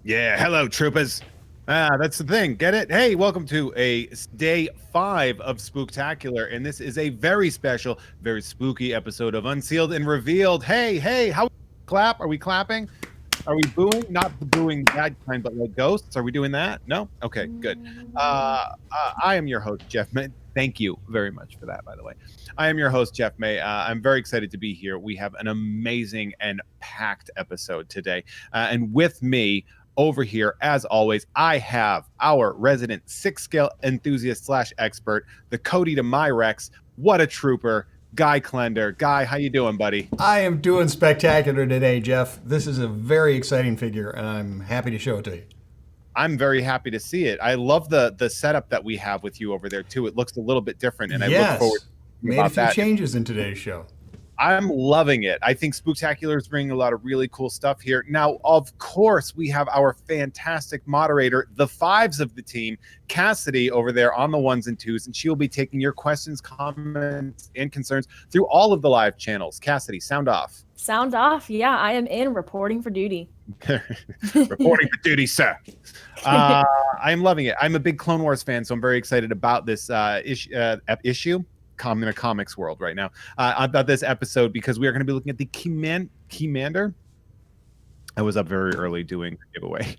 Yeah, hello, troopers. That's the thing. Get it? Hey, welcome to day 5 of Spooktacular, and this is a very special, very spooky episode of Unsealed and Revealed. Hey, how clap? Are we clapping? Are we booing? Not the booing bad kind, but like ghosts. Are we doing that? No? Okay, good. I am your host, Jeff May. Thank you very much for that, by the way. I am your host, Jeff May. I'm very excited to be here. We have an amazing and packed episode today. And with me over here, as always, I have our resident 6-scale enthusiast / expert, the Cody to my Rex. What a trooper, Guy Klender. Guy, how you doing, buddy? I am doing spectacular today, Jeff. This is a very exciting figure, and I'm happy to show it to you. I'm very happy to see it. I love the setup that we have with you over there, too. It looks a little bit different, and I look forward to made a few changes in today's show. I'm loving it. I think Spooktacular is bringing a lot of really cool stuff here. Now, of course, we have our fantastic moderator, the fives of the team, Cassidy, over there on the 1s and 2s, and she will be taking your questions, comments, and concerns through all of the live channels. Cassidy, sound off. Sound off. Yeah, I am in reporting for duty. Reporting for duty, sir. I'm loving it. I'm a big Clone Wars fan, so I'm very excited about this issue. I'm in a comics world right now about this episode because we are going to be looking at the Commander. I was up very early doing a giveaway.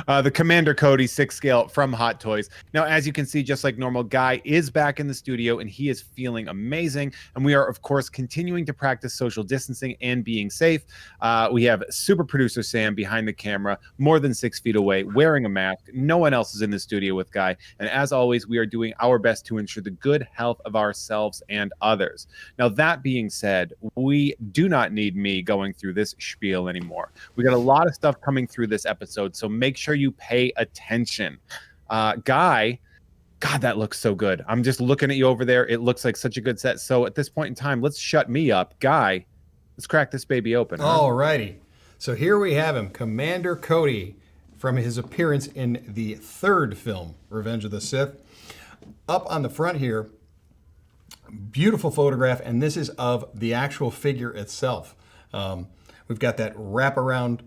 The Commander Cody 6-scale from Hot Toys. Now, as you can see, just like normal, Guy is back in the studio and he is feeling amazing. And we are, of course, continuing to practice social distancing and being safe. We have super producer Sam behind the camera, more than 6 feet away, wearing a mask. No one else is in the studio with Guy. And as always, we are doing our best to ensure the good health of ourselves and others. Now, that being said, we do not need me going through this spiel anymore. We got a lot of stuff coming through this episode, so make sure you pay attention. Guy, God, that looks so good. I'm just looking at you over there. It looks like such a good set. So at this point in time, let's shut me up. Guy, let's crack this baby open. All righty. So here we have him, Commander Cody, from his appearance in the 3rd film, Revenge of the Sith. Up on the front here, beautiful photograph, and this is of the actual figure itself. We've got that wraparound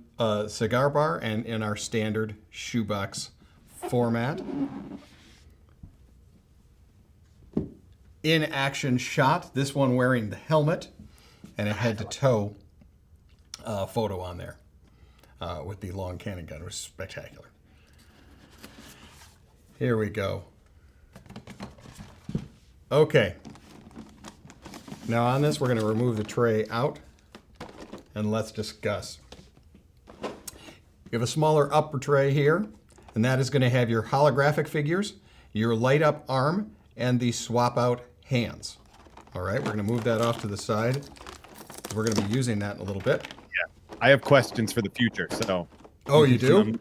cigar bar and in our standard shoebox format. In action shot, this one wearing the helmet and a head to toe photo on there with the long cannon gun. It was spectacular. Here we go. Okay. Now on this, we're going to remove the tray out and let's discuss. You have a smaller upper tray here, and that is going to have your holographic figures, your light up arm, and the swap out hands. All right, we're going to move that off to the side. We're going to be using that in a little bit. Yeah, I have questions for the future, so. Oh, you do?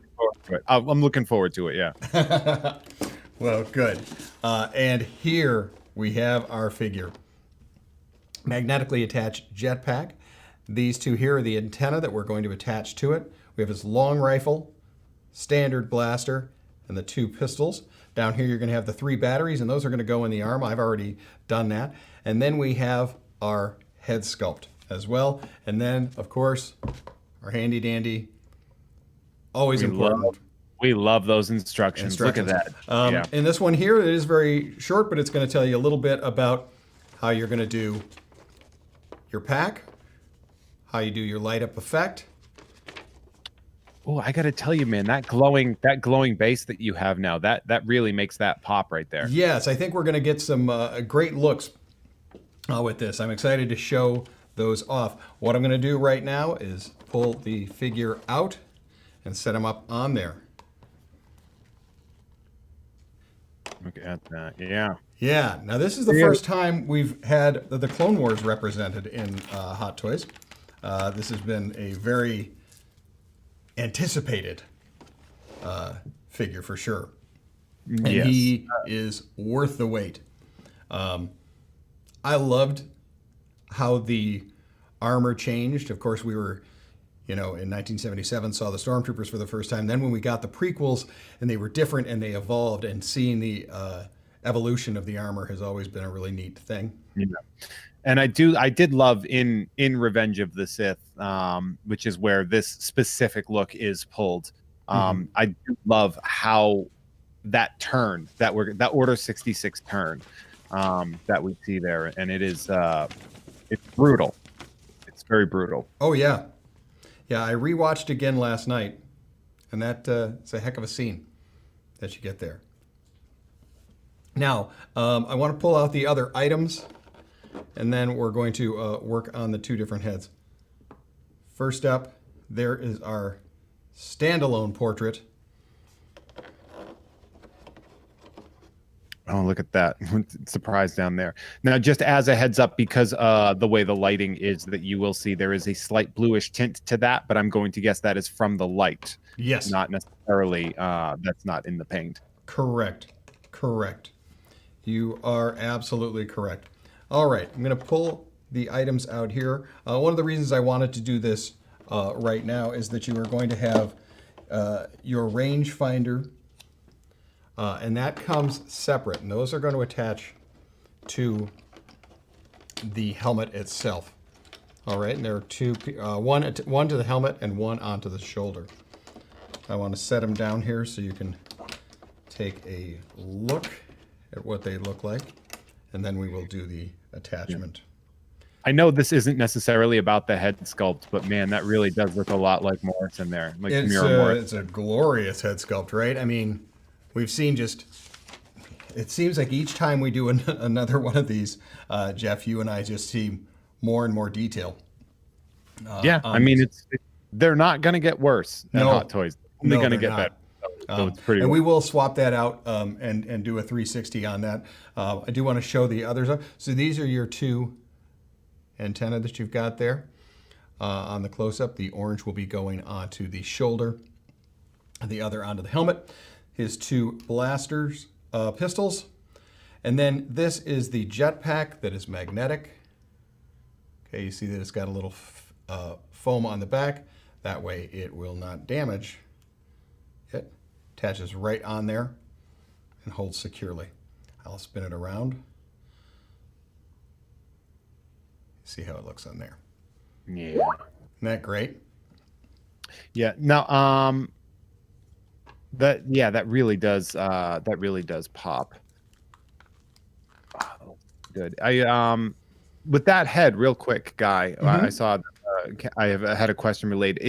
I'm looking forward to it, yeah. Well, good. And here we have our figure. Magnetically attached jetpack. These two here are the antenna that we're going to attach to it. We have his long rifle, standard blaster, and the 2 pistols. Down here, you're going to have the 3 batteries, and those are going to go in the arm. I've already done that. And then we have our head sculpt as well. And then, of course, our handy dandy, always important. We love those instructions. Look at that. Yeah. In this one here, it is very short, but it's going to tell you a little bit about how you're going to do your pack, how you do your light up effect. Oh, I got to tell you, man, that glowing base that you have now, that really makes that pop right there. Yes, I think we're going to get some great looks with this. I'm excited to show those off. What I'm going to do right now is pull the figure out and set him up on there. Look at that, yeah. Yeah, now this is the first time we've had the Clone Wars represented in Hot Toys. This has been a very anticipated figure for sure. And yes, he is worth the wait. I loved how the armor changed. Of course, we were, in 1977 saw the Stormtroopers for the first time. Then when we got the prequels and they were different and they evolved, and seeing the evolution of the armor has always been a really neat thing. Yeah. And I did love in Revenge of the Sith, which is where this specific look is pulled. I do love how that turn that Order 66 turn that we see there, and it is it's brutal. It's very brutal. Oh yeah, yeah. I rewatched again last night, and it's a heck of a scene that you get there. Now, I want to pull out the other items, and then we're going to work on the two different heads. First up, there is our standalone portrait. Oh, look at that. Surprise down there. Now, just as a heads up, because the way the lighting is, that you will see there is a slight bluish tint to that, but I'm going to guess that is from the light. Yes. Not necessarily, that's not in the paint. Correct. Correct. You are absolutely correct. All right, I'm going to pull the items out here. One of the reasons I wanted to do this right now is that you are going to have your rangefinder, and that comes separate, and those are going to attach to the helmet itself. All right, and there are two, one to the helmet and one onto the shoulder. I want to set them down here so you can take a look at what they look like, and then we will do the attachment. I know this isn't necessarily about the head sculpt, but man, that really does look a lot like Morris in there. Like It's a glorious head sculpt, right? I mean, we've seen it seems like each time we do another one of these, Jeff, you and I just see more and more detail. Yeah, I mean, they're not going to get worse than Hot Toys. They're going to get better. So it's pretty. And we will swap that out and do a 360 on that. I do want to show the others. So these are your two antenna that you've got there on the close-up. The orange will be going onto the shoulder, and the other onto the helmet. His two blasters, pistols. And then this is the jetpack that is magnetic. Okay, you see that it's got a little foam on the back. That way it will not damage. It attaches right on there and holds securely. I'll spin it around. See how it looks on there. Yeah. Isn't that great? Yeah. Now, that really does pop. Oh, good. With that head, real quick, Guy. I saw. I have had a question related.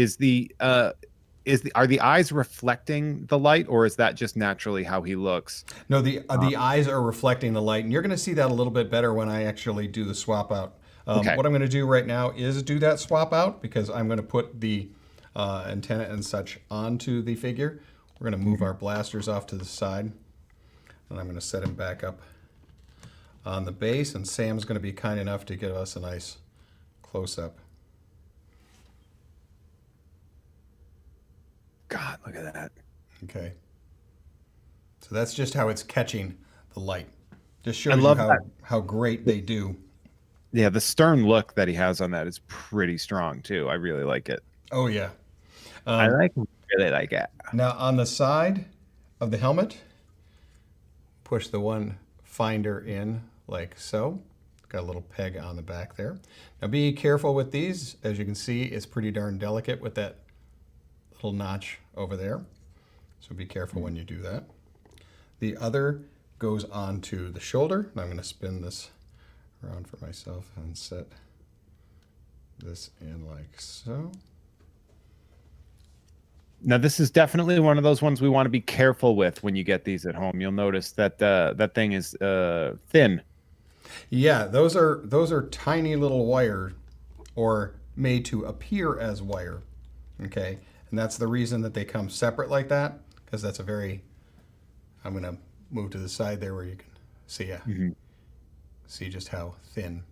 Are the eyes reflecting the light, or is that just naturally how he looks? No, the eyes are reflecting the light, and you're going to see that a little bit better when I actually do the swap out. Okay. What I'm going to do right now is do that swap out, because I'm going to put the antenna and such onto the figure. We're going to move our blasters off to the side, and I'm going to set him back up on the base, and Sam's going to be kind enough to give us a nice close-up. God, look at that. Okay. So that's just how it's catching the light. Just shows you how great they do. Yeah, the stern look that he has on that is pretty strong too. I really like it. Oh yeah. I really like it. Now on the side of the helmet, push the one finder in like so. Got a little peg on the back there. Now be careful with these. As you can see, it's pretty darn delicate with that little notch over there. So be careful when you do that. The other goes onto the shoulder. And I'm going to spin this around for myself and set this in like so. Now this is definitely one of those ones we want to be careful with when you get these at home. You'll notice that that thing is thin. Yeah, those are tiny little wire, or made to appear as wire. Okay, and that's the reason that they come separate like that, because that's a very. I'm going to move to the side there where you can see see just how thin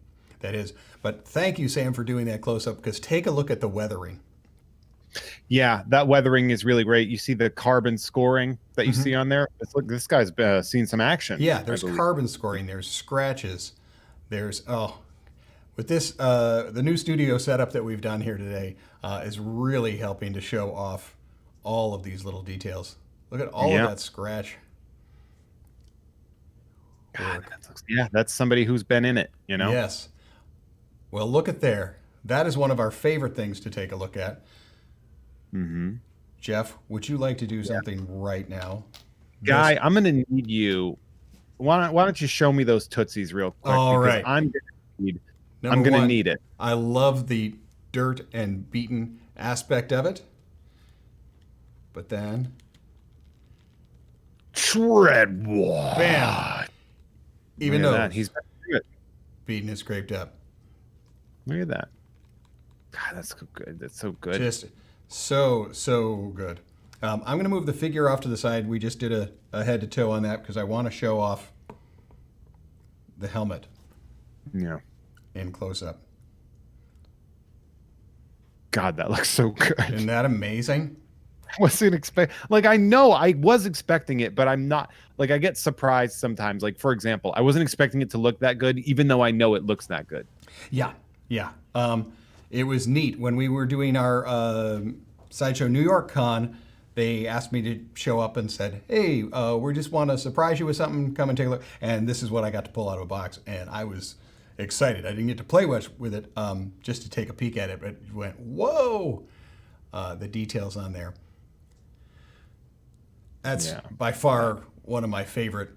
that is. But thank you, Sam, for doing that close-up, because take a look at the weathering. Yeah, that weathering is really great. You see the carbon scoring that you see on there? Look, this guy's seen some action. Yeah, there's carbon scoring. There's scratches. There's, with this, the new studio setup that we've done here today is really helping to show off all of these little details. Look at all of that scratch. God, that's somebody who's been in it, you know? Yes. Well, look at there. That is one of our favorite things to take a look at. Jeff, would you like to do something right now? Guy, I'm going to need you. Why don't you show me those Tootsies real quick? All because right. I'm Number going to one, need it. I love the dirt and beaten aspect of it. But then, Tread water. bam! Even Look though at that. He's good. beaten is scraped up. Look at that. God, that's so good. That's so good. Just so good. I'm going to move the figure off to the side. We just did a head to toe on that because I want to show off the helmet Yeah. in close up. God, that looks so good. Isn't that amazing? I wasn't expect like I know I was expecting it, but I'm not like I get surprised sometimes. Like for example, I wasn't expecting it to look that good, even though I know it looks that good. Yeah. It was neat when we were doing our Sideshow New York Con. They asked me to show up and said, "Hey, we just want to surprise you with something. Come and take a look." And this is what I got to pull out of a box, and I was excited. I didn't get to play much with it, just to take a peek at it, but it went, whoa! The details on there. That's by far one of my favorite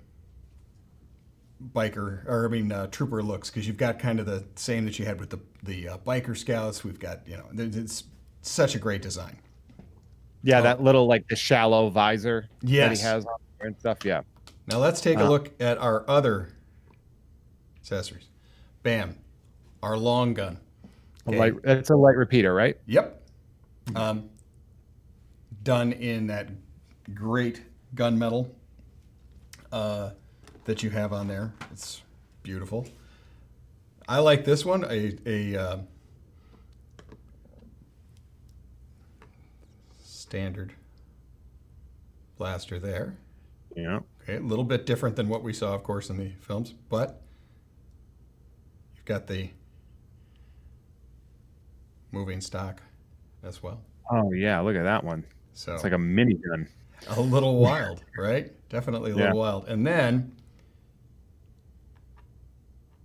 trooper looks, because you've got kind of the same that you had with the biker scouts. We've got, it's such a great design. Yeah, that little like the shallow visor that Yes. he has on there and stuff. Yeah. Now let's take a look at our other accessories. Bam, our long gun. Okay. It's a light repeater, right? Yep. Done in that great gunmetal that you have on there. It's beautiful. I like this one. A standard blaster there. Yeah. Okay, a little bit different than what we saw, of course, in the films, but you've got the moving stock as well. Oh yeah, look at that one. So It's like a minigun. a little wild, right? Definitely a little Yeah. wild. And then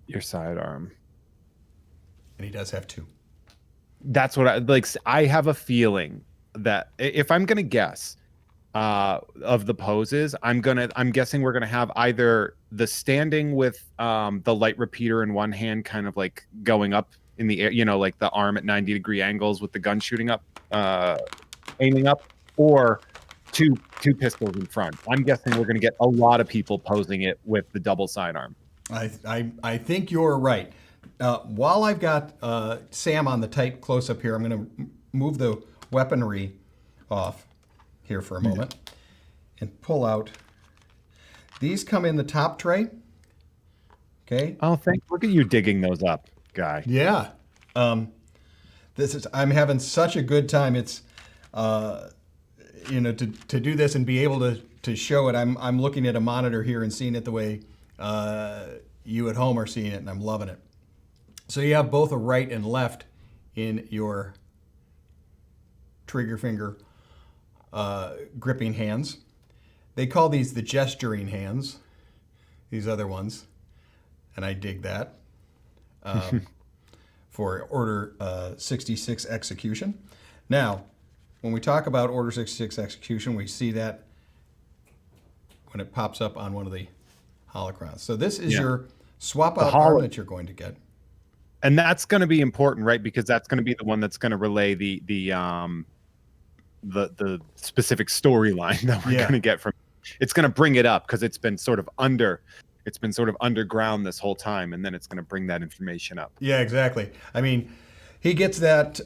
Your sidearm. and he does have two. That's what I like. I have a feeling that if I'm gonna guess of the poses, I'm guessing we're gonna have either the standing with the light repeater in one hand, kind of like going up in the air, like the arm at 90-degree angles with the gun shooting up, aiming up, or two pistols in front. I'm guessing we're gonna get a lot of people posing it with the double sidearm. I think you're right. While I've got Sam on the tight close up here, I'm going to move the weaponry off here for a moment and pull out. These come in the top tray. Okay. Oh, look at you digging those up, Guy. Yeah. I'm having such a good time. It's to do this and be able to show it. I'm looking at a monitor here and seeing it the way you at home are seeing it, and I'm loving it. So you have both a right and left in your trigger finger gripping hands. They call these the gesturing hands, these other ones, and I dig that for Order 66 execution. Now, when we talk about Order 66 execution, we see that when it pops up on one of the holocrons. So this is your swap out arm that you're going to get. And that's going to be important, right? Because that's going to be the one that's going to relay the specific storyline that we're going to get from. It's going to bring it up because it's been sort of underground this whole time, and then it's going to bring that information up. Yeah, exactly. I mean, he gets that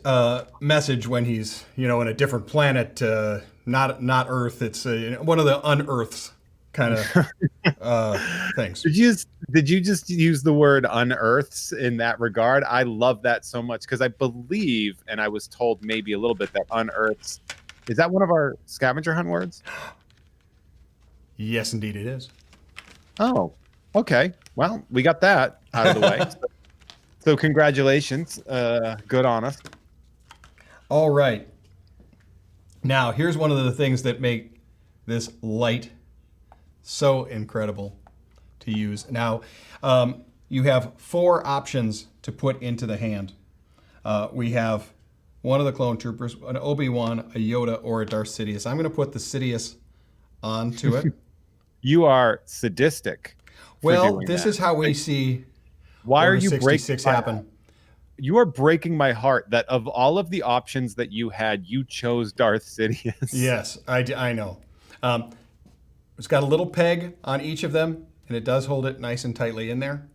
message when he's in a different planet, not Earth. It's one of the unearths kind of things. Did you just use the word unearths in that regard? I love that so much because I believe, and I was told maybe a little bit, that unearths, is that one of our scavenger hunt words? Yes, indeed it is. Oh, okay. Well, we got that out of the way. So congratulations. Good on us. All right. Now, here's one of the things that make this light so incredible to use. Now, you have 4 options to put into the hand. We have one of the clone troopers, an Obi-Wan, a Yoda, or a Darth Sidious. I'm going to put the Sidious onto it. You are sadistic. Well, this is how we see Why are Order you 66 happen. You are breaking my heart that of all of the options that you had, you chose Darth Sidious. Yes, I know. It's got a little peg on each of them, and it does hold it nice and tightly in there.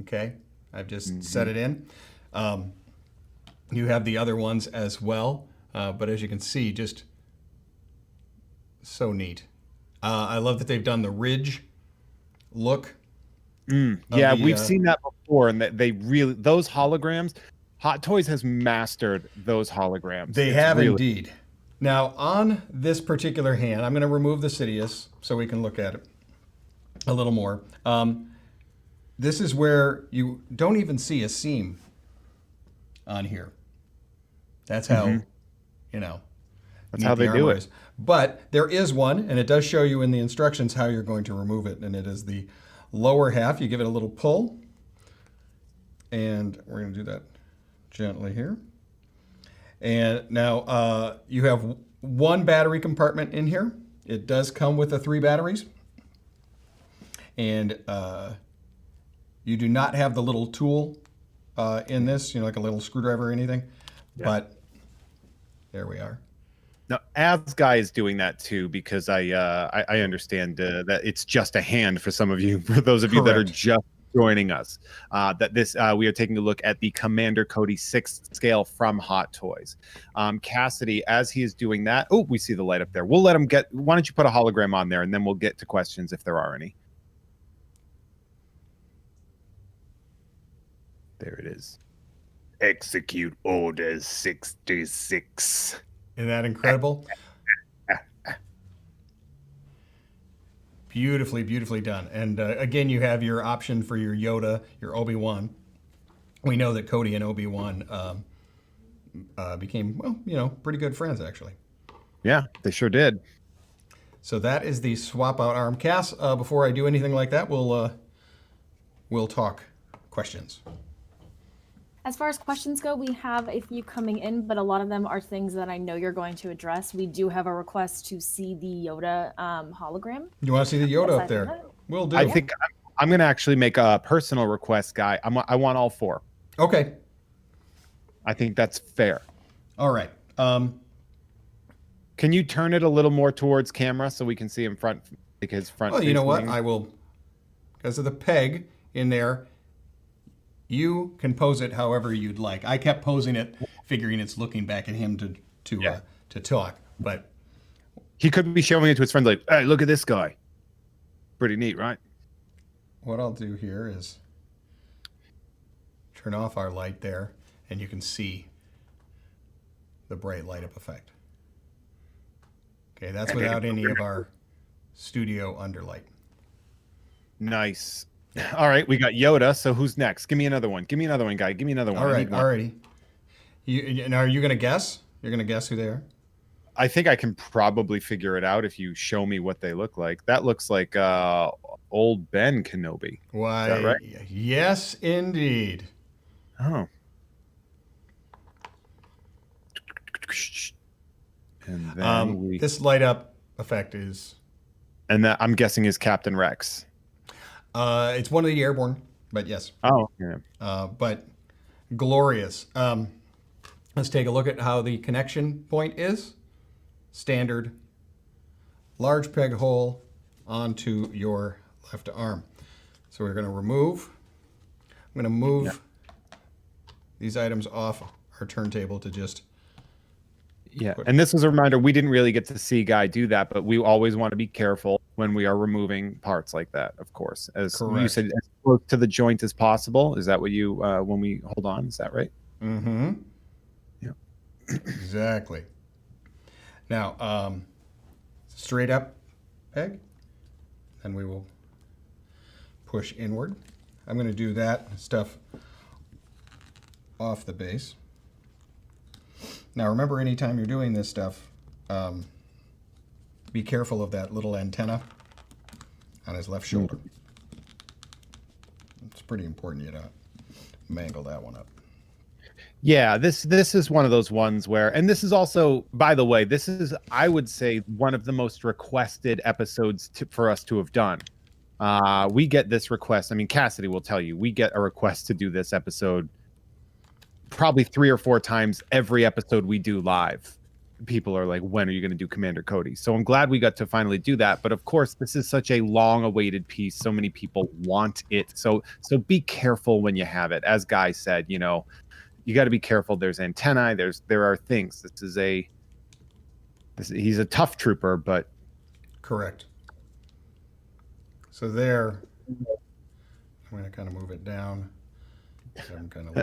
Okay, I've just set it in. You have the other ones as well, but as you can see, just so neat. I love that they've done the ridge look. Yeah, we've seen that before, and that they really, those holograms, Hot Toys has mastered those holograms. They have indeed. Now, on this particular hand, I'm going to remove the Sidious so we can look at it a little more. This is where you don't even see a seam on here. That's how, you know, that's how they do it. But there is one, and it does show you in the instructions how you're going to remove it, and it is the lower half. You give it a little pull, and we're going to do that gently here. And now you have one battery compartment in here. It does come with the 3 batteries, and you do not have the little tool in this, you know, like a little screwdriver or anything. Yeah. But there we are. Now, as Guy is doing that too, because I understand that it's just a hand for some of you, for those of you that are just joining us, that this we are taking a look at the Commander Cody 6th scale from Hot Toys. Cassidy, as he is doing that, oh, we see the light up there. We'll let him get. Why don't you put a hologram on there, and then we'll get to questions if there are any. There it is. Execute Order 66. Isn't that incredible? Beautifully, beautifully done. And again, you have your option for your Yoda, your Obi-Wan. We know that Cody and Obi-Wan became, well, you know, pretty good friends, actually. Yeah, they sure did. So that is the swap out arm. Cass, before I do anything like that, we'll talk questions. As far as questions go, we have a few coming in, but a lot of them are things that I know you're going to address. We do have a request to see the Yoda hologram. You want to see the Yoda up there? We'll do. I think I'm going to actually make a personal request, Guy. I want all 4. Okay. I think that's fair. All right. Can you turn it a little more towards camera so we can see him front? His front. Well, you know what? I will, because of the peg in there. You can pose it however you'd like. I kept posing it, figuring it's looking back at him to talk. But he could be showing it to his friends, like, "Hey, look at this guy." Pretty neat, right? What I'll do here is turn off our light there, and you can see the bright light up effect. Okay, that's without any of our studio underlight. Nice. All right, we got Yoda. So who's next? Give me another one. Give me another one, Guy. Give me another one. All right, alrighty. Now, are you going to guess? You're going to guess who they are? I think I can probably figure it out if you show me what they look like. That looks like old Ben Kenobi. Why? Is that right? Yes, indeed. Oh. And then this light up effect is... And that, I'm guessing, is Captain Rex. It's one of the airborne, but yes. Oh, yeah. But glorious. Let's take a look at how the connection point is. Standard large peg hole onto your left arm. So we're going to remove. I'm going to move these items off our turntable to just... Yeah, and this was a reminder, we didn't really get to see Guy do that, but we always want to be careful when we are removing parts like that, of course. As you said, as close to the joint as possible. Is that what you, when we hold on, is that right? Mm-hmm. Yeah. Exactly. Now, straight up peg, and we will push inward. I'm going to do that stuff off the base. Now remember, anytime you're doing this stuff, be careful of that little antenna on his left shoulder. It's pretty important you don't mangle that one up. Yeah, this is one of those ones where, and this is also, by the way, this is, I would say, one of the most requested episodes for us to have done. We get this request. I mean, Cassidy will tell you, we get a request to do this episode probably 3 or 4 times every episode we do live. People are like, when are you going to do Commander Cody? So I'm glad we got to finally do that. But of course, this is such a long awaited piece. So many people want it. So be careful when you have it. As Guy said, you know, you got to be careful. There's antennae. There are things. He's a tough trooper, but correct. So there, I'm going to kind of move it down.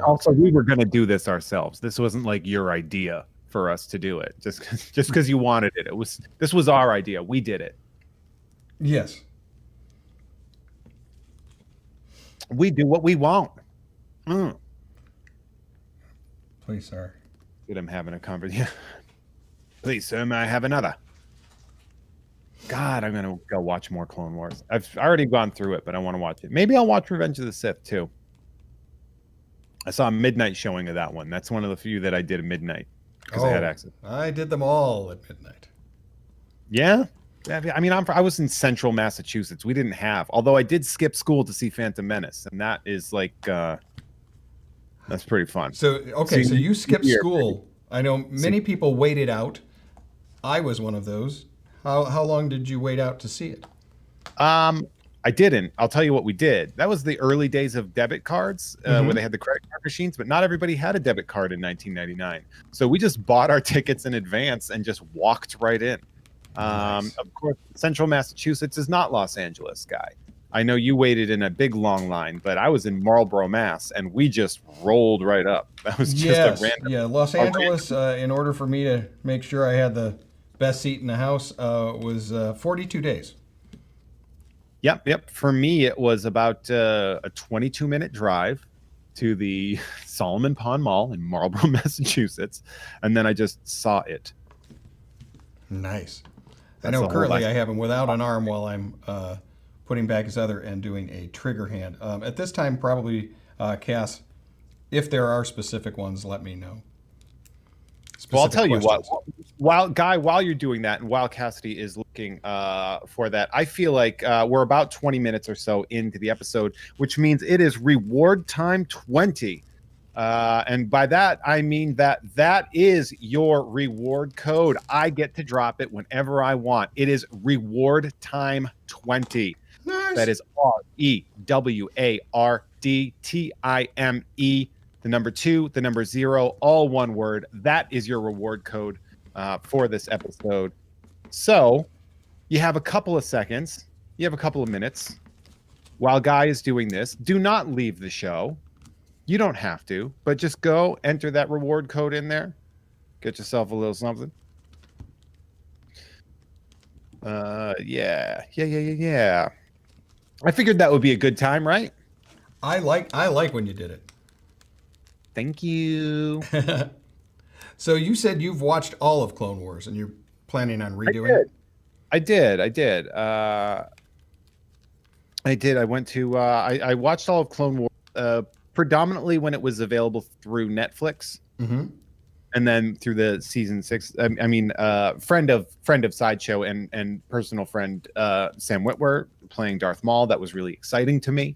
Also, we were going to do this ourselves. This wasn't like your idea for us to do it. Just because you wanted it. This was our idea. We did it. Yes. We do what we want. Please, sir. Get him having a conversation. Please, sir, may I have another? God, I'm going to go watch more Clone Wars. I've already gone through it, but I want to watch it. Maybe I'll watch Revenge of the Sith, too. I saw a midnight showing of that one. That's one of the few that I did at midnight because I had access. I did them all at midnight. Yeah? I mean, I was in central Massachusetts. We didn't have, although I did skip school to see Phantom Menace, and that is like, that's pretty fun. So, okay, so you skipped school. I know many people waited out. I was one of those. How long did you wait out to see it? I didn't. I'll tell you what we did. That was the early days of debit cards where they had the credit card machines, but not everybody had a debit card in 1999. So we just bought our tickets in advance and just walked right in. Nice. Of course, central Massachusetts is not Los Angeles, Guy. I know you waited in a big long line, but I was in Marlboro, Mass, and we just rolled right up. That was just a random. Yeah, Los Angeles, in order for me to make sure I had the best seat in the house, was 42 days. Yep. For me, it was about a 22-minute drive to the Solomon Pond Mall in Marlboro, Massachusetts, and then I just saw it. Nice. I know currently I have him without an arm while I'm putting back his other and doing a trigger hand. At this time, probably, Cass, if there are specific ones, let me know. Well, I'll tell you what, while you're doing that and while Cassidy is looking for that, I feel like we're about 20 minutes or so into the episode, which means it is reward time 20. And by that, I mean that is your reward code. I get to drop it whenever I want. It is reward time 20. Nice. That is REWARDTIME. The number 2, the number 0, all one word. That is your reward code for this episode. So you have a couple of seconds. You have a couple of minutes. While Guy is doing this, do not leave the show. You don't have to, but just go enter that reward code in there. Get yourself a little something. Yeah. I figured that would be a good time, right? I like when you did it. Thank you. So you said you've watched all of Clone Wars and you're planning on redoing it? I did. I went to, I watched all of Clone Wars predominantly when it was available through Netflix. Mm-hmm. And then through the season 6, friend of Sideshow and personal friend, Sam Witwer playing Darth Maul. That was really exciting to me.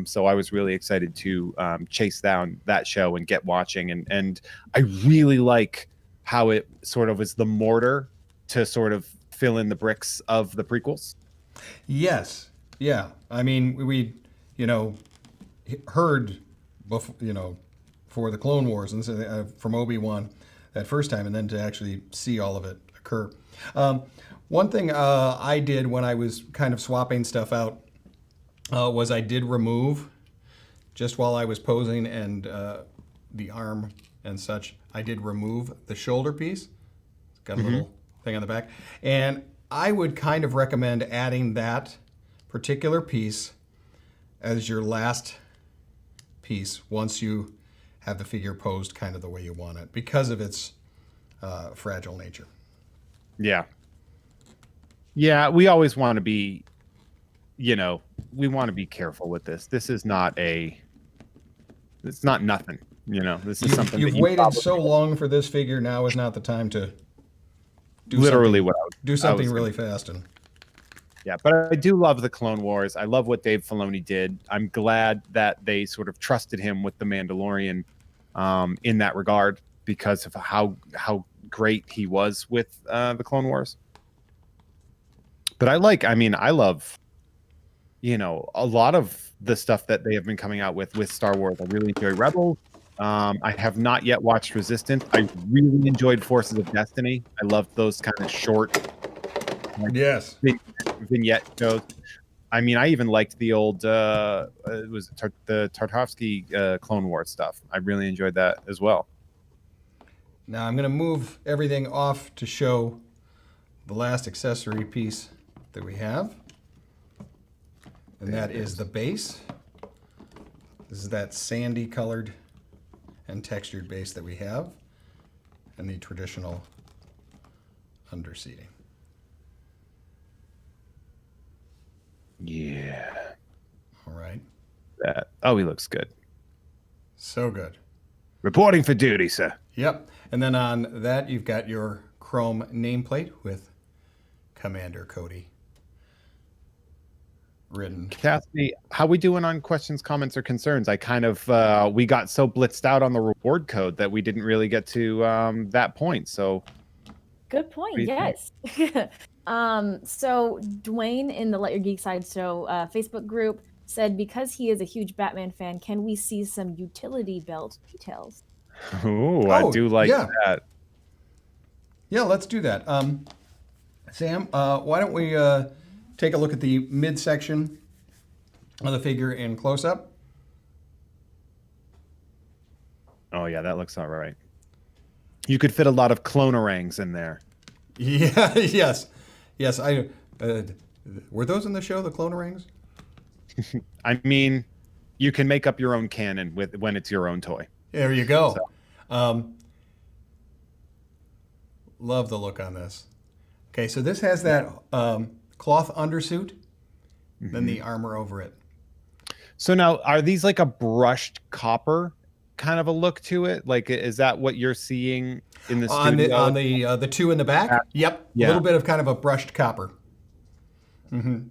So I was really excited to chase down that show and get watching. And I really like how it sort of is the mortar to sort of fill in the bricks of the prequels. Yes. Yeah. I mean, we heard, for the Clone Wars and from Obi-Wan that first time, and then to actually see all of it occur. One thing I did when I was kind of swapping stuff out was I did remove, just while I was posing and the arm and such, I did remove the shoulder piece. It's got a little thing on the back. And I would kind of recommend adding that particular piece as your last piece once you have the figure posed kind of the way you want it because of its fragile nature. Yeah. Yeah, we always want to be, we want to be careful with this. This is not it's not nothing. You know, this is something You've that you waited probably- so long for this figure. Now is not the time to do literally something, what do something was really fast. And yeah, but I do love the Clone Wars. I love what Dave Filoni did. I'm glad that they sort of trusted him with the Mandalorian in that regard because of how great he was with the Clone Wars. But I love, you know, a lot of the stuff that they have been coming out with Star Wars. I really enjoy Rebels. I have not yet watched Resistance. I really enjoyed Forces of Destiny. I loved those kind of short yes, vignette shows. I mean, I even liked the old the Tartakovsky Clone Wars stuff. I really enjoyed that as well. now I'm going to move everything off to show the last accessory piece that we have. And that is the base. This is that sandy colored and textured base that we have. And the traditional underseating. Yeah. All right. Oh, he looks good. So good. Reporting for duty, sir. Yep. And then on that, you've got your chrome nameplate with Commander Cody written. Cassidy, how we doing on questions, comments, or concerns? I kind of we got so blitzed out on the reward code that we didn't really get to that point. So Good point. do you Yes. So Dwayne in the Let Your Geek Sideshow Facebook group said because he is a huge Batman fan, can we see some utility belt details? ooh, I do like yeah. that. Yeah, let's do that. Sam, why don't we take a look at the midsection of the figure in close-up? Oh yeah, that looks all right. You could fit a lot of clonerangs in there. Yeah, yes. Yes, I were those in the show, the clonerangs? I mean, you can make up your own canon when it's your own toy. There you go. So. Love the look on this. Okay, so this has that cloth undersuit, then the armor over it. So now, are these like a brushed copper kind of a look to it? Like, is that what you're seeing in the studio? On the two in the back? Yep. Yeah. A little bit of kind of a brushed copper. Mm-hmm.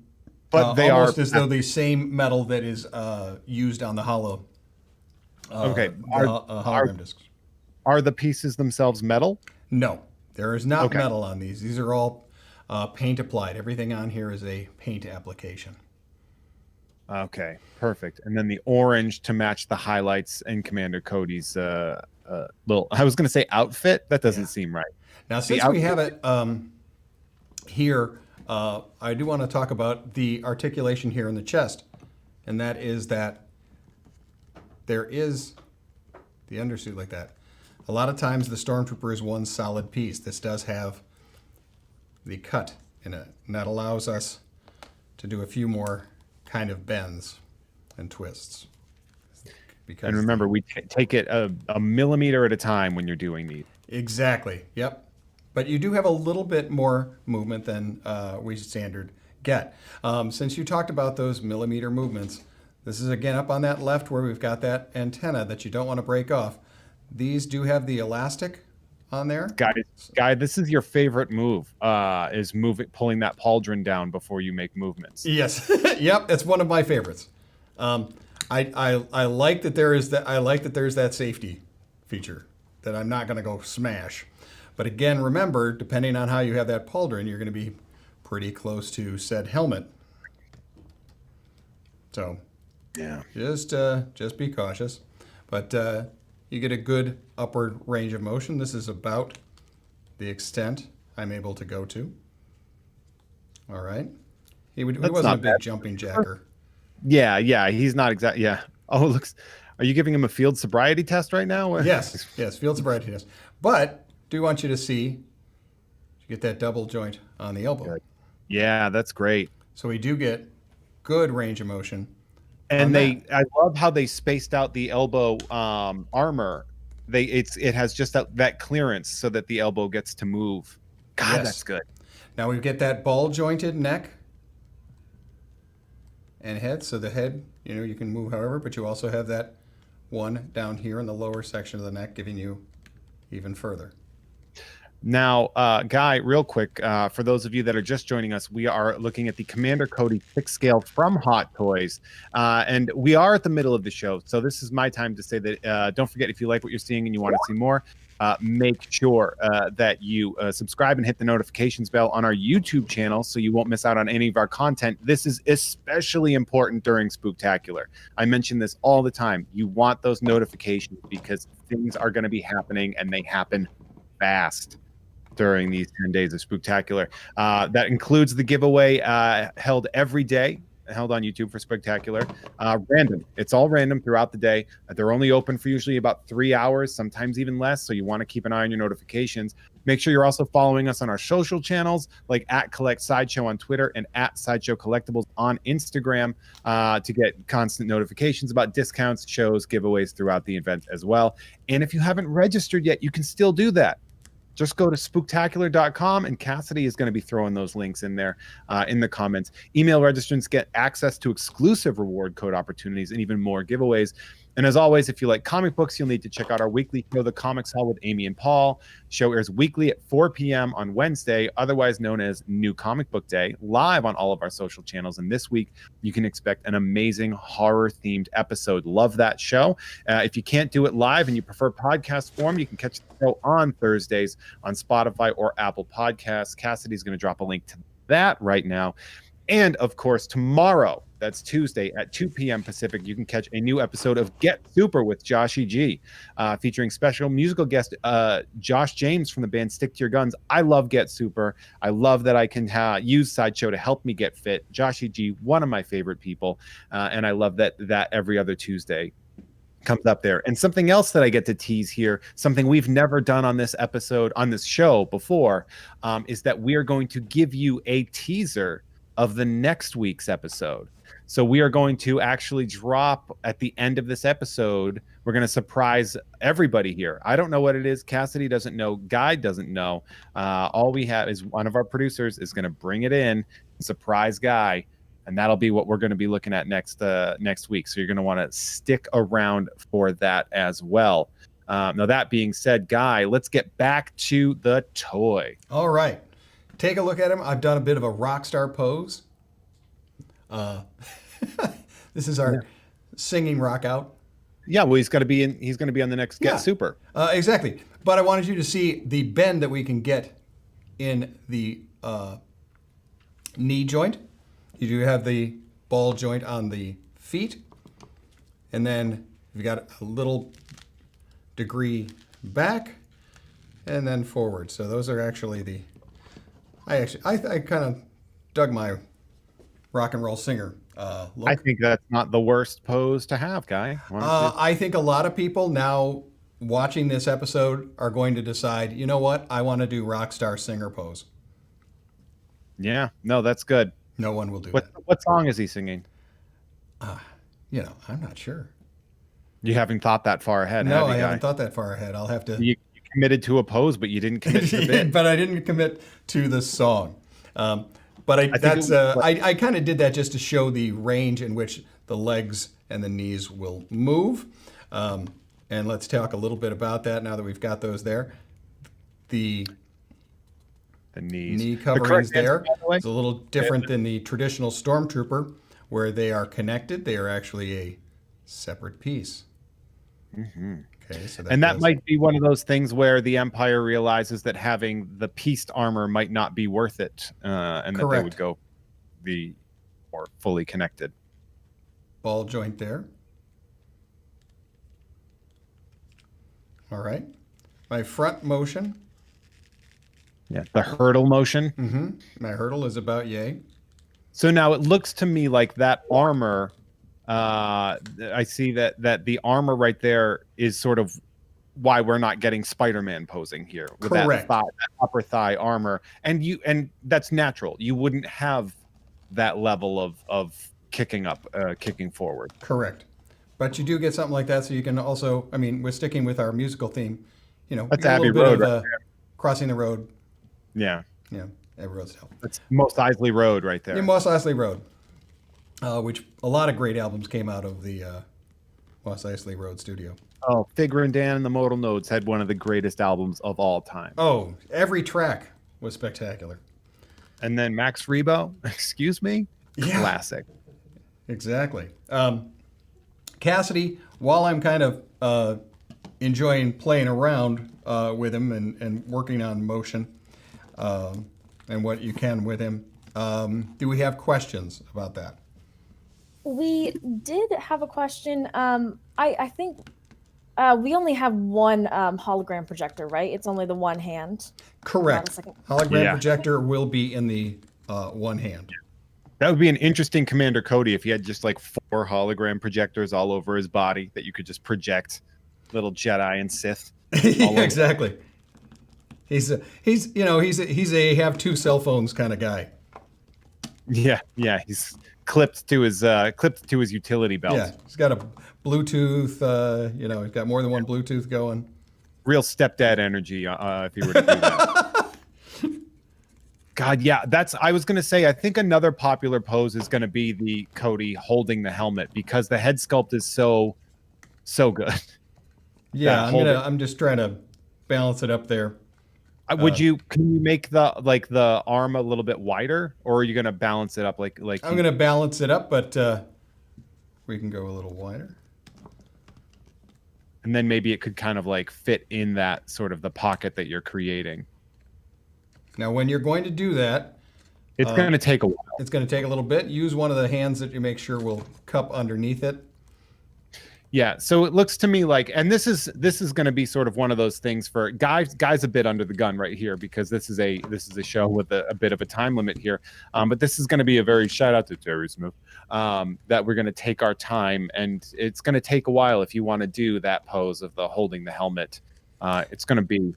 But they are almost as though the same metal that is used on the hollow. Okay. Hologram discs. Are the pieces themselves metal? No, there is not Okay. metal on these. These are all paint applied. Everything on here is a paint application. Okay, perfect. And then the orange to match the highlights in Commander Cody's little, I was going to say outfit. That doesn't seem right. Now, since we have it here, I do want to talk about the articulation here in the chest. And that is that there is the undersuit like that. A lot of times the Stormtrooper is one solid piece. This does have the cut in it. And that allows us to do a few more kind of bends and twists. Because And remember, we take it a millimeter at a time when you're doing these. Exactly. Yep. But you do have a little bit more movement than we standard get. Since you talked about those millimeter movements, this is again up on that left where we've got that antenna that you don't want to break off. These do have the elastic on there. Guy, this is your favorite move, is pulling that pauldron down before you make movements. Yes. Yep. It's one of my favorites. I like that there is that. I like that there's that safety feature that I'm not going to go smash. But again, remember, depending on how you have that pauldron, you're going to be pretty close to said helmet. So, Yeah. just be cautious. But you get a good upward range of motion. This is about the extent I'm able to go to. All right. He wasn't not a big bad. jumping jacker. Yeah, he's not exact. Yeah. Oh, are you giving him a field sobriety test right now? Yes, field sobriety test. But do want you to see, you get that double joint on the elbow. Yeah, that's great. So we do get good range of motion. And I love how they spaced out the elbow armor. It has just that clearance so that the elbow gets to move. God, Yes. that's good. Now we get that ball jointed neck and head. So the head, you can move however, but you also have that one down here in the lower section of the neck, giving you even further. Now, Guy, real quick, for those of you that are just joining us, we are looking at the Commander Cody 6 scale from Hot Toys. And we are at the middle of the show. So this is my time to say that don't forget, if you like what you're seeing and you want to see more, make sure that you subscribe and hit the notifications bell on our YouTube channel so you won't miss out on any of our content. This is especially important during Spooktacular. I mention this all the time. You want those notifications because things are going to be happening, and they happen fast during these 10 days of Spooktacular. That includes the giveaway held every day, held on YouTube for Spectacular. Random. It's all random throughout the day. They're only open for usually about 3 hours, sometimes even less. So you want to keep an eye on your notifications. Make sure you're also following us on our social channels, like @Collect Sideshow on Twitter and @Sideshow Collectibles on Instagram, to get constant notifications about discounts, shows, giveaways throughout the event as well. And if you haven't registered yet, you can still do that. Just go to spooktacular.com, and Cassidy is going to be throwing those links in there in the comments. Email registrants get access to exclusive reward code opportunities and even more giveaways. And as always, if you like comic books, you'll need to check out our weekly show, The Comics Hall with Amy and Paul. Show airs weekly at 4 p.m. on Wednesday, otherwise known as New Comic Book Day, live on all of our social channels. And this week, you can expect an amazing horror-themed episode. Love that show. If you can't do it live and you prefer podcast form, you can catch the show on Thursdays on Spotify or Apple Podcasts. Cassidy's going to drop a link to that right now. And of course, tomorrow, that's Tuesday at 2 p.m. Pacific, you can catch a new episode of Get Super with Joshy G, featuring special musical guest Josh James from the band Stick to Your Guns. I love Get Super. I love that I can use Sideshow to help me get fit. Joshy G, one of my favorite people, and I love that every other Tuesday comes up there. And something else that I get to tease here, something we've never done on this episode, on this show before, is that we are going to give you a teaser of the next week's episode. So we are going to actually drop at the end of this episode. We're going to surprise everybody here. I don't know what it is. Cassidy doesn't know. Guy doesn't know. All we have is one of our producers is going to bring it in, surprise Guy, and that'll be what we're going to be looking at next week. So you're going to want to stick around for that as well. Now, that being said, Guy, let's get back to the toy. All right. Take a look at him. I've done a bit of a rock star pose. This is our singing rock out. Yeah, well, he's going to be on the next Get Super. Exactly. But I wanted you to see the bend that we can get in the knee joint. You do have the ball joint on the feet, and then you've got a little degree back and then forward. So those are actually the. I kind of dug my rock and roll singer look. I think that's not the worst pose to have, Guy. I think a lot of people now watching this episode are going to decide, you know what, I want to do rock star singer pose. Yeah, no, that's good. No one will do that. What song is he singing? I'm not sure. You haven't thought that far ahead, No, have you, I Guy? haven't thought that far ahead. I'll have to. You committed to a pose, but you didn't commit to the bit. But I didn't commit to the song. But I kind of did that just to show the range in which the legs and the knees will move. And let's talk a little bit about that now that we've got those there. The knees. Knee coverings there. It's a little different than the traditional Stormtrooper, where they are connected. They are actually a separate piece. Mm-hmm. Okay, so that might be one of those things where the Empire realizes that having the pieced armor might not be worth it, and that they would go the more fully connected. Ball joint there. All right. My front motion. Yeah, the hurdle motion. Mm-hmm. My hurdle is about yay. So now it looks to me like that armor. I see that the armor right there is sort of why we're not getting Spider-Man posing here with Correct. that upper thigh armor, and that's natural. You wouldn't have that level of kicking forward. Correct. But you do get something like that, so you can also. I mean, we're sticking with our musical theme. That's a Abbey little bit Road of crossing the road. Yeah. Yeah, Abbey Road's help. That's Mos Eisley Road right there. Yeah, Mos Eisley Road, which a lot of great albums came out of the Mos Eisley Road Studio. Oh, Figure and Dan and the Modal Nodes had one of the greatest albums of all time. Oh, every track was spectacular. And then Max Rebo, excuse me, Yeah. classic. Exactly. Cassidy, while I'm kind of enjoying playing around with him and working on motion and what you can with him, do we have questions about that? We did have a question. I think we only have one hologram projector, right? It's only the one hand. Correct. Hold on a second. Hologram Yeah. projector will be in the one hand. That would be an interesting Commander Cody if he had just like 4 hologram projectors all over his body that you could just project little Jedi and Sith. Yeah, exactly. He's a have 2 cell phones kind of guy. Yeah, he's clipped to his utility belt. Yeah, he's got a Bluetooth. He's got more than one Bluetooth going. Real stepdad energy if he were to do that. God, yeah, I was going to say, I think another popular pose is going to be the Cody holding the helmet because the head sculpt is so good. Yeah, I'm just trying to balance it up there. Can you make the arm a little bit wider, or are you going to balance it up like I'm going to balance it up, but we can go a little wider. And then maybe it could kind of like fit in that sort of the pocket that you're creating. Now, when you're going to do that, it's going to take a while. It's going to take a little bit. Use one of the hands that you make sure will cup underneath it. Yeah, so it looks to me like, and this is going to be sort of one of those things for guys a bit under the gun right here because this is a show with a bit of a time limit here. But this is going to be a very shout out to Terry Smith that we're going to take our time, and it's going to take a while if you want to do that pose of the holding the helmet. It's going to be.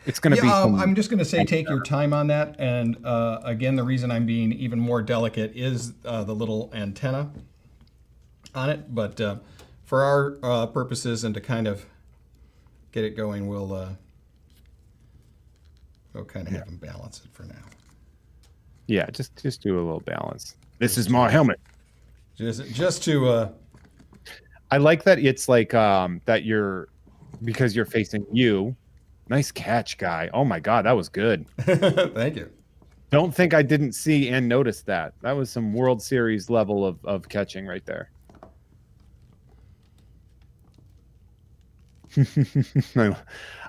I'm just going to say take your time on that. And again, the reason I'm being even more delicate is the little antenna on it. But for our purposes and to kind of get it going, we'll kind of have them balance it for now. Yeah, just do a little balance. This is my helmet. Just to. I like that it's like that because you're facing you. Nice catch, Guy. Oh my God, that was good. Thank you. Don't think I didn't see and notice that. That was some World Series level of catching right there.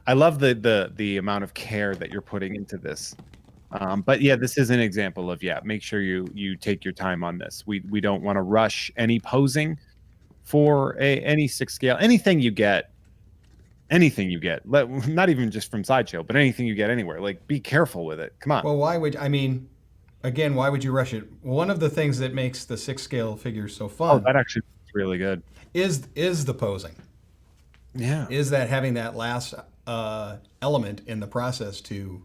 I love the amount of care that you're putting into this. But yeah, this is an example of make sure you take your time on this. We don't want to rush any posing for any 6 scale. Anything you get, not even just from Sideshow, but anything you get anywhere, like be careful with it. Come on. Well, why would you rush it? One of the things that makes the 6 scale figures so fun. Oh, that actually is really good. Is the posing. Yeah. Is that having that last element in the process to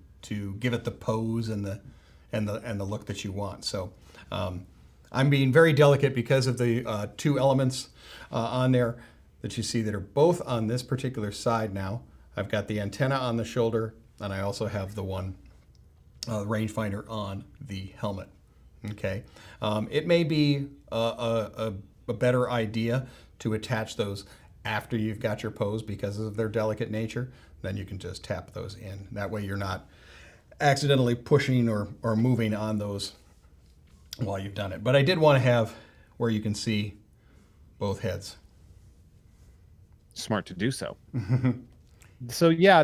give it the pose and the look that you want. So I'm being very delicate because of the 2 elements on there that you see that are both on this particular side now. I've got the antenna on the shoulder, and I also have the one rangefinder on the helmet. Okay, it may be a better idea to attach those after you've got your pose because of their delicate nature. Then you can just tap those in. That way you're not accidentally pushing or moving on those while you've done it. But I did want to have where you can see both heads. Smart to do so. So yeah,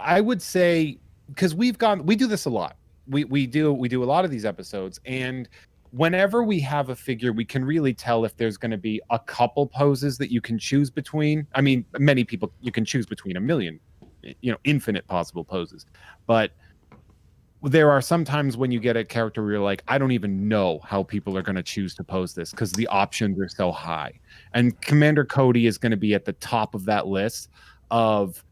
I would say, because we do this a lot. We do a lot of these episodes, and whenever we have a figure, we can really tell if there's going to be a couple poses that you can choose between. I mean, many people, you can choose between a million, infinite possible poses, but there are some times when you get a character where you're like, I don't even know how people are going to choose to pose this because the options are so high. And Commander Cody is going to be at the top of that list of,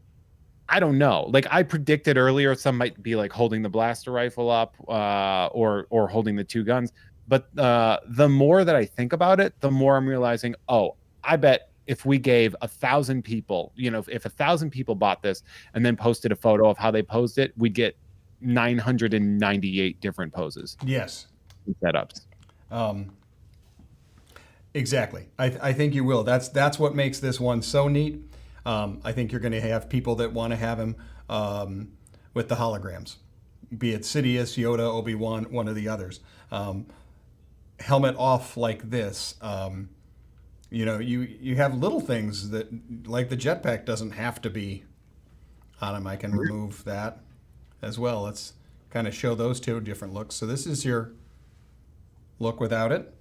I don't know. Like I predicted earlier, some might be like holding the blaster rifle up or holding the 2 guns. But the more that I think about it, the more I'm realizing, I bet if we gave 1,000 people, if 1,000 people bought this and then posted a photo of how they posed it, we'd get 998 different poses. Yes. And setups. Exactly. I think you will. That's what makes this one so neat. I think you're going to have people that want to have him with the holograms, be it Sidious, Yoda, Obi-Wan, one of the others. Helmet off like this. You have little things that, like the jetpack doesn't have to be on him. I can remove that as well. Let's kind of show those two different looks. So this is your look without it.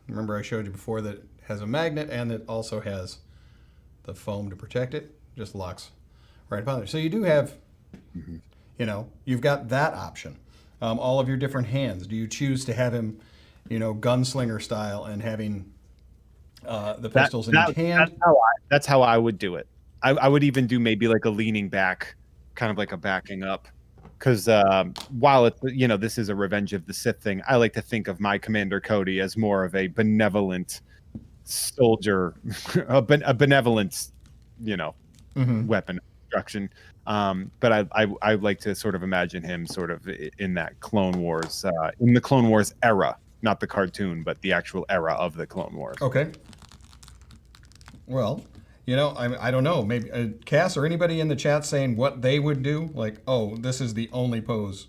Remember I showed you before that it has a magnet and it also has the foam to protect it. Just locks right upon there. So you do have, you've got that option. All of your different hands. Do you choose to have him, gunslinger style and having the pistols in each hand? That's how I would do it. I would even do maybe like a leaning back, kind of like a backing up. Because while it's, this is a Revenge of the Sith thing, I like to think of my Commander Cody as more of a benevolent soldier, a benevolent, weapon of destruction. But I like to sort of imagine him sort of in that Clone Wars, in the Clone Wars era, not the cartoon, but the actual era of the Clone Wars. Okay. Well, I don't know. Maybe Cass or anybody in the chat saying what they would do. Like, oh, this is the only pose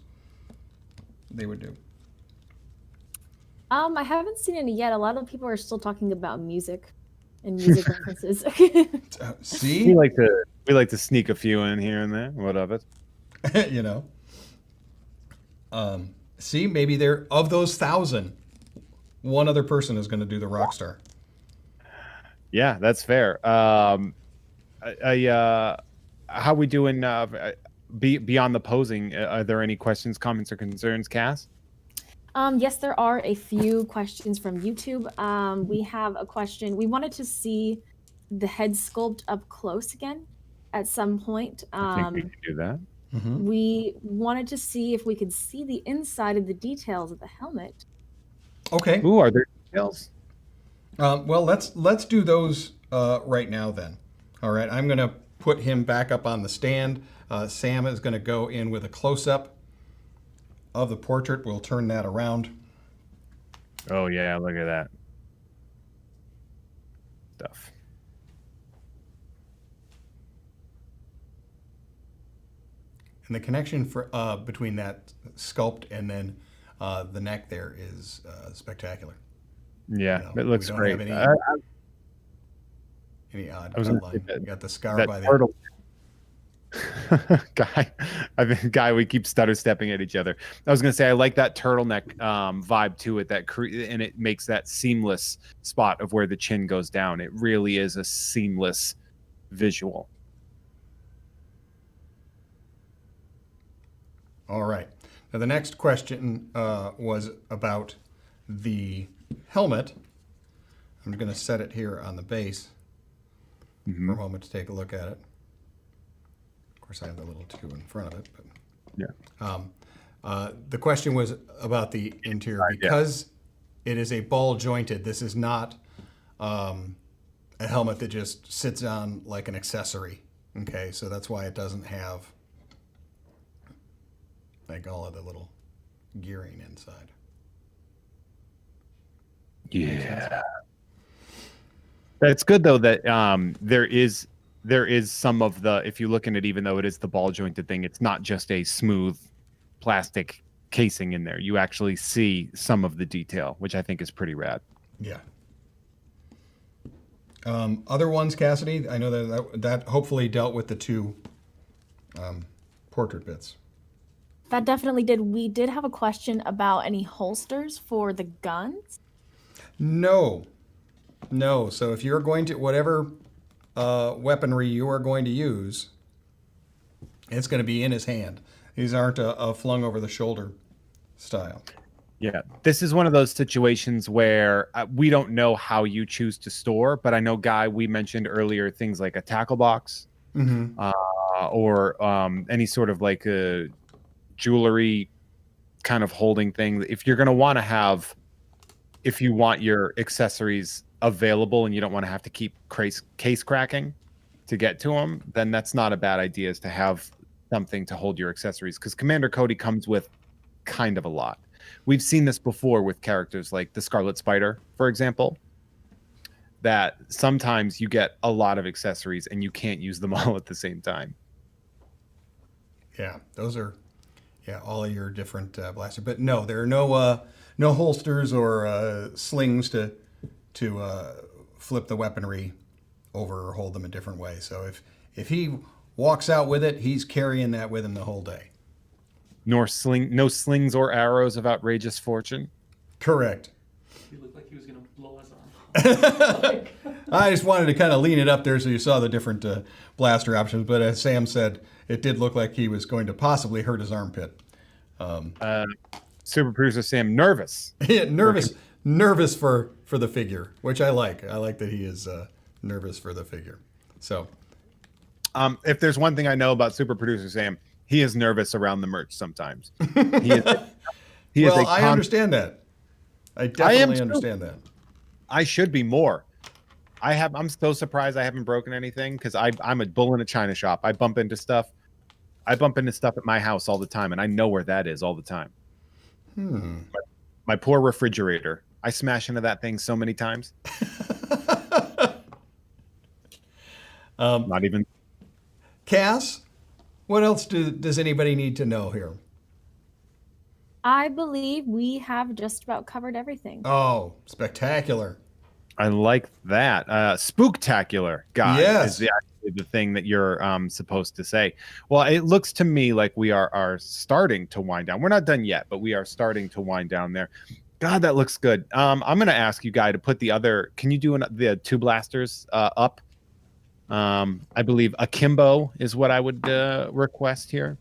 they would do. I haven't seen any yet. A lot of people are still talking about music and music references. See, we like to sneak a few in here and there. What of it? See, maybe there of those 1,000, one other person is going to do the rock star. Yeah, that's fair. How we doing beyond the posing? Are there any questions, comments, or concerns, Cass? Yes, there are a few questions from YouTube. We have a question. We wanted to see the head sculpt up close again at some point. I think we can do that. Mm-hmm. We wanted to see if we could see the inside of the details of the helmet. Okay. Ooh, are there details? Well, let's do those right now then. All right, I'm going to put him back up on the stand. Sam is going to go in with a close-up of the portrait. We'll turn that around. Oh, yeah, look at that stuff. And the connection between that sculpt and then the neck there is spectacular. Yeah, it looks great. Any odd line. You got the scar by the turtle. Guy, we keep stutter stepping at each other. I was gonna say I like that turtleneck vibe to it. And it makes that seamless spot of where the chin goes down. It really is a seamless visual. All right. Now the next question was about the helmet. I'm going to set it here on the base for a moment to take a look at it. Of course, I have the little 2 in front of it. But yeah. The question was about the interior. Because it is a ball jointed, this is not a helmet that just sits on like an accessory. Okay, so that's why it doesn't have like all of the little gearing inside. Yeah, that's good though. That there is some of the, if you look at it, even though it is the ball jointed thing, it's not just a smooth plastic casing in there. You actually see some of the detail, which I think is pretty rad. Yeah. Other ones, Cassidy. I know that hopefully dealt with the 2 portrait bits. That definitely did. We did have a question about any holsters for the guns. No. So if you're going to, whatever weaponry you are going to use, it's going to be in his hand. These aren't a flung over the shoulder style. Yeah, this is one of those situations where we don't know how you choose to store, but I know, Guy, we mentioned earlier things like a tackle box, or any sort of like a jewelry kind of holding thing. If you're going to want to have, if you want your accessories available and you don't want to have to keep case cracking to get to them, then that's not a bad idea, is to have something to hold your accessories, because Commander Cody comes with kind of a lot. We've seen this before with characters like the Scarlet Spider, for example. that sometimes you get a lot of accessories and you can't use them all at the same time. Yeah, those are all of your different blasters. But no, there are no holsters or slings to flip the weaponry over or hold them a different way. So if he walks out with it, he's carrying that with him the whole day. No slings or arrows of outrageous fortune. Correct. He looked like he was going to blow his arm. I just wanted to kind of lean it up there so you saw the different blaster options. But as Sam said, it did look like he was going to possibly hurt his armpit. Super producer Sam, nervous. Yeah, nervous for the figure, which I like. I like that he is nervous for the figure. So, if there's one thing I know about super producer Sam, he is nervous around the merch sometimes. I understand that. I definitely understand that. I should be more. I'm so surprised I haven't broken anything because I'm a bull in a china shop. I bump into stuff. I bump into stuff at my house all the time, and I know where that is all the time. My poor refrigerator. I smash into that thing so many times. Not even. Cass, what else does anybody need to know here? I believe we have just about covered everything. Oh, spectacular. I like that. Spooktacular, guy, yes. is actually the thing that you're supposed to say. Well, it looks to me like we are starting to wind down. We're not done yet, but we are starting to wind down there. God, that looks good. I'm going to ask you, Guy, to put the other... Can you do the two blasters up? I believe akimbo is what I would request here.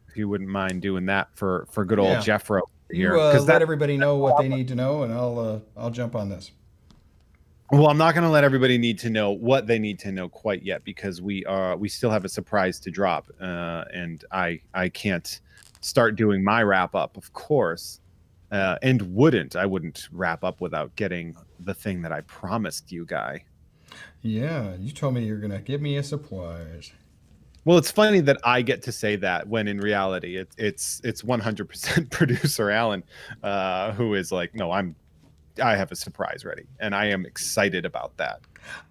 If you wouldn't mind doing that for good old Jeffro here. Because let everybody know what they need to know, and I'll jump on this. Well, I'm not going to let everybody need to know what they need to know quite yet because we still have a surprise to drop, and I can't start doing my wrap up, of course, and I wouldn't wrap up without getting the thing that I promised you, Guy. Yeah, you told me you're going to give me a surprise. Well, it's funny that I get to say that when in reality it's 100% producer Alan who is like, no, I have a surprise ready, and I am excited about that.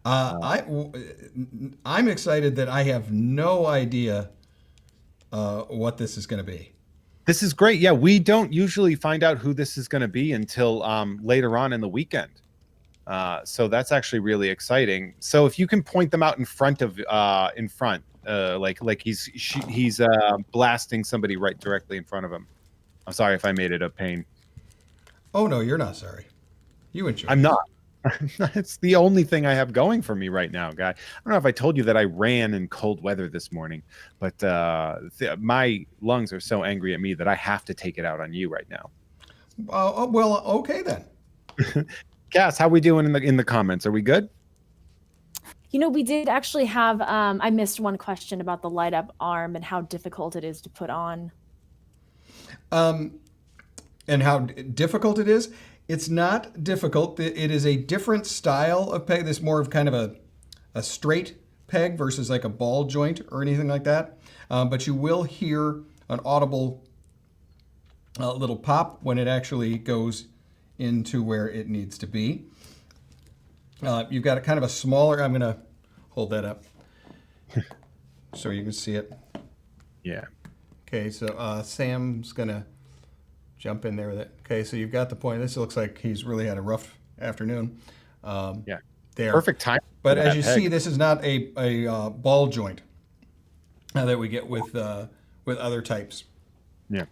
I'm excited that I have no idea what this is going to be. This is great. Yeah, we don't usually find out who this is going to be until later on in the weekend. So that's actually really exciting. So if you can point them out in front, like he's blasting somebody right directly in front of him. I'm sorry if I made it a pain. Oh no, you're not sorry. You enjoy. I'm not. It's the only thing I have going for me right now, Guy. I don't know if I told you that I ran in cold weather this morning, but my lungs are so angry at me that I have to take it out on you right now. Well, okay then. Cass, how we doing in the comments? Are we good? You know, we did actually have, I missed one question about the light up arm and how difficult it is to put on. And how difficult it is? It's not difficult. It is a different style of peg. This more of kind of a straight peg versus like a ball joint or anything like that. But you will hear an audible little pop when it actually goes into where it needs to be. You've got a kind of a smaller, I'm going to hold that up so you can see it. Yeah. Okay, so Sam's going to jump in there with it. Okay, so you've got the point. This looks like he's really had a rough afternoon. Yeah. There. Perfect time. But as you see, this is not a ball joint that we get with other types. Yeah.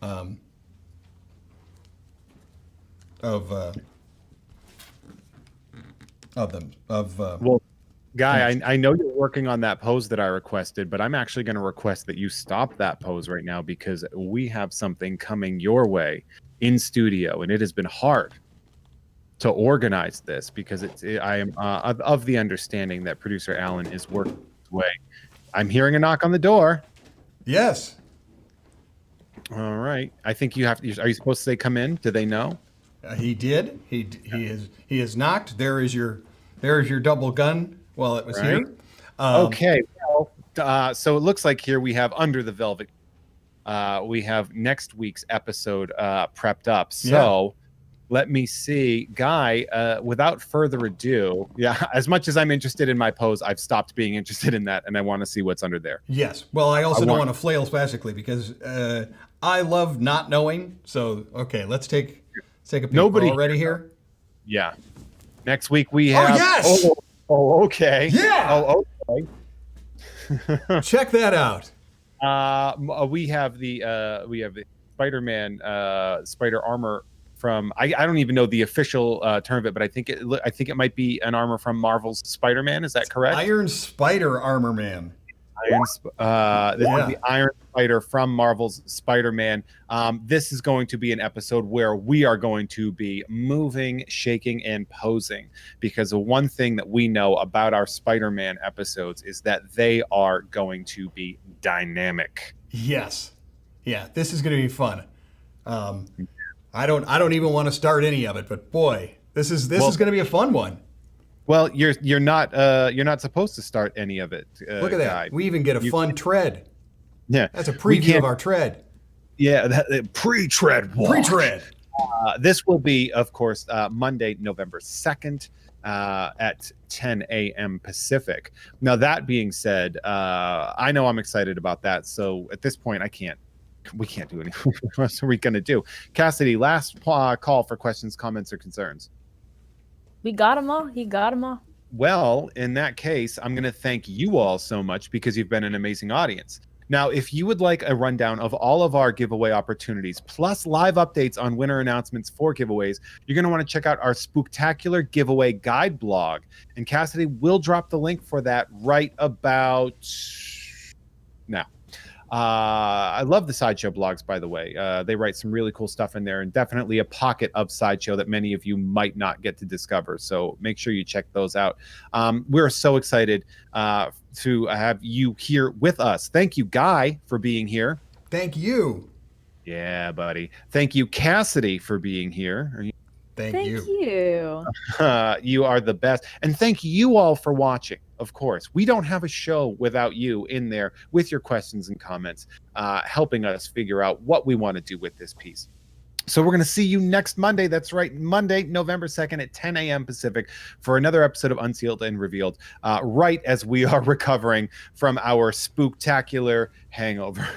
Well, Guy, I know you're working on that pose that I requested, but I'm actually going to request that you stop that pose right now because we have something coming your way in studio, and it has been hard to organize this because I am of the understanding that producer Alan is working his way. I'm hearing a knock on the door. Yes. All right. I think you have to. Are you supposed to say come in? Do they know? He did. He is knocked. There is your double gun. Well, it was here. Okay. Well, so it looks like here we have Under the Velvet. We have next week's episode prepped up. So Let me see. Guy, without further ado, yeah, as much as I'm interested in my pose, I've stopped being interested in that, and I want to see what's under there. Yes. Well, I also don't want to flail spastically because I love not knowing. So, okay, let's take a peek. Nobody We're all ready here? Yeah. Next week we have... yes! Oh, okay. Yeah! Oh, okay. Check that out. We have the Spider-Man spider armor from I don't even know the official term of it, but I think it might be an armor from Marvel's Spider-Man. Is that correct? Iron Spider Armor Man. This is the Iron Spider from Marvel's Spider-Man. This is going to be an episode where we are going to be moving, shaking, and posing, because the one thing that we know about our Spider-Man episodes is that they are going to be dynamic. Yes. Yeah, this is going to be fun. I don't even want to start any of it, but boy, this is going to be a fun one. Well, you're not supposed to start any of it. Look at that. Guy. We even get a fun tread. Yeah. That's a preview of our tread. Yeah, pre-tread walk. Pre-tread. This will be, of course, Monday, November 2nd at 10 a.m. Pacific. Now, that being said, I know I'm excited about that. So at this point, we can't do anything. What are we going to do? Cassidy, last call for questions, comments, or concerns. We got them all. He got them all. Well, in that case, I'm going to thank you all so much because you've been an amazing audience. Now, if you would like a rundown of all of our giveaway opportunities, plus live updates on winner announcements for giveaways, you're going to want to check out our Spooktacular Giveaway Guide blog. And Cassidy will drop the link for that right about now. I love the Sideshow blogs, by the way. They write some really cool stuff in there, and definitely a pocket of Sideshow that many of you might not get to discover. So make sure you check those out. We're so excited to have you here with us. Thank you, Guy, for being here. Thank you. Yeah, buddy. Thank you, Cassidy, for being here. Thank you. You are the best. And thank you all for watching. Of course, we don't have a show without you in there with your questions and comments, helping us figure out what we want to do with this piece. So we're going to see you next Monday. That's right, Monday, November 2nd at 10 a.m. Pacific for another episode of Unsealed and Revealed, right as we are recovering from our spooktacular hangover.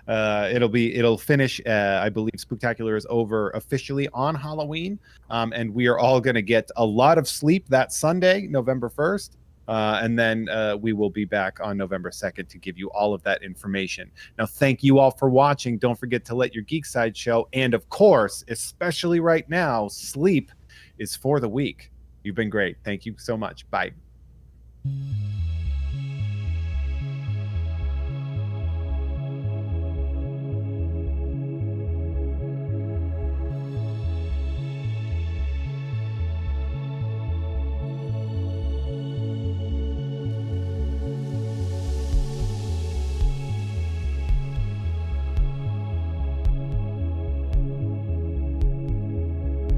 It'll finish. I believe Spooktacular is over officially on Halloween, and we are all going to get a lot of sleep that Sunday, November 1st. And then we will be back on November 2nd to give you all of that information. Now, thank you all for watching. Don't forget to let your geek side show. And of course, especially right now, sleep is for the weak. You've been great. Thank you so much. Bye.